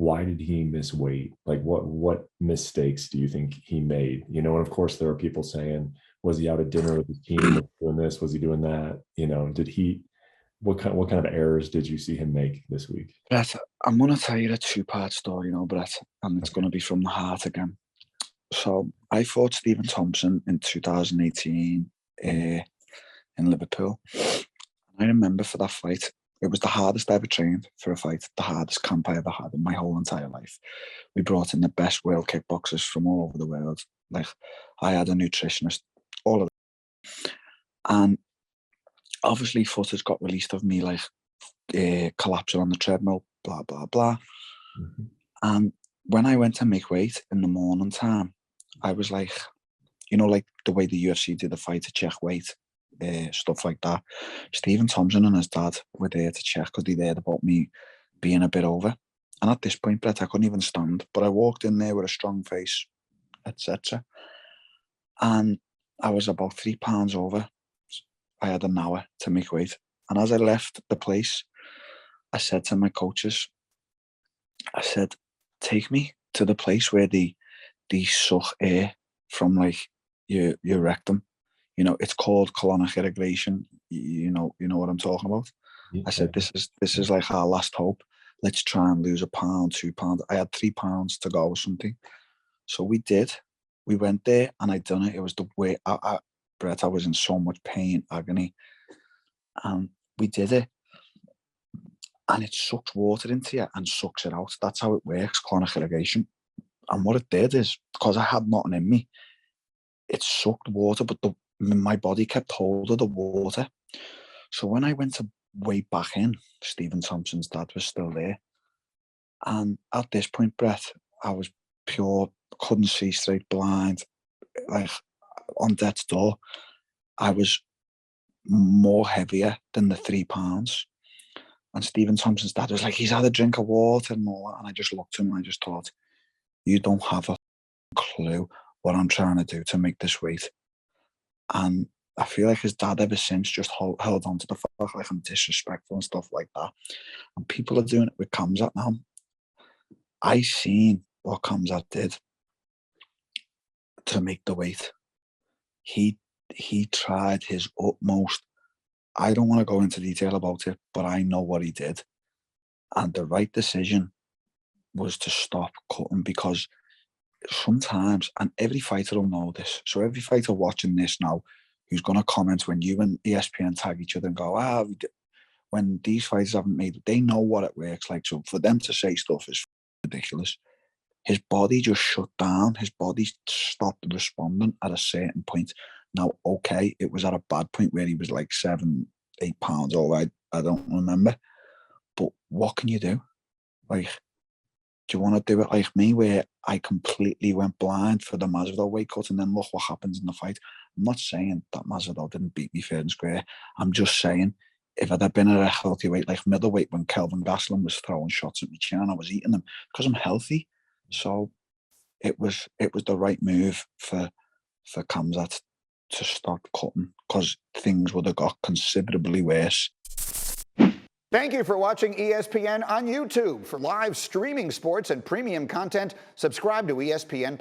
why did he miss weight? Like what mistakes do you think he made? You know, and of course there are people saying, was he out at dinner with his team? Was he doing this? Was he doing that? You know, did he what kind of errors did you see him make this week? Brett, I'm going to tell you a two-part story, Brett, and it's going to be from the heart again. So I fought Stephen Thompson in 2018 in Liverpool. I remember for that fight, it was the hardest I ever trained for a fight, the hardest camp I ever had in my whole entire life. We brought in the best world kickboxers from all over the world. Like, I had a nutritionist, all of it. And obviously footage got released of me, like, collapsing on the treadmill, blah, blah, blah. Mhm. And when I went to make weight in the morning time, I was like, like the way the UFC did the fight to check weight, stuff like that. Stephen Thompson and his dad were there to check because they heard about me being a bit over. And at this point, Brett, I couldn't even stand. But I walked in there with a strong face, etc. And I was about 3 pounds over. I had an hour to make weight. And as I left the place, I said to my coaches, I said, take me to the place where they suck air from like your rectum. It's called colonic irrigation. You know what I'm talking about. Yeah. I said, this is like our last hope. Let's try and lose a pound, 2 pounds. I had 3 pounds to go or something. So we did. We went there and I done it. It was the way Brett, I was in so much pain, agony. And we did it. And it sucks water into you and sucks it out. That's how it works, colonic irrigation. And what it did is, because I had nothing in me, it sucked water, but my body kept hold of the water. So when I went to weigh back in, Stephen Thompson's dad was still there. And at this point, Brett, I was pure, couldn't see straight, blind, like on death's door. I was more heavier than the 3 pounds. And Stephen Thompson's dad was like, he's had a drink of water and all that. And I just looked at him and I just thought, you don't have a clue what I'm trying to do to make this weight. And I feel like his dad ever since just held on to the fact like I'm disrespectful and stuff like that. And people are doing it with Khamzat now. I seen what Khamzat did to make the weight. He tried his utmost. I don't want to go into detail about it, but I know what he did. And the right decision was to stop cutting, because sometimes, and every fighter will know this, so every fighter watching this now who's going to comment when you and ESPN tag each other and go, when these fighters haven't made it, they know what it works like. So for them to say stuff is ridiculous. His body just shut down. His body stopped responding at a certain point. Now, okay, it was at a bad point where he was like 7, 8 pounds over. I don't remember. But what can you do? Like, do you want to do it like me, where I completely went blind for the Masvidal weight cut and then look what happens in the fight? I'm not saying that Masvidal didn't beat me fair and square. I'm just saying, if I'd have been at a healthy weight, like middleweight, when Kelvin Gastelum was throwing shots at me chin, I was eating them because I'm healthy. So it was the right move for Khamzat to stop cutting, because things would have got considerably worse. Thank you for watching ESPN on YouTube. For live streaming sports and premium content, subscribe to ESPN+.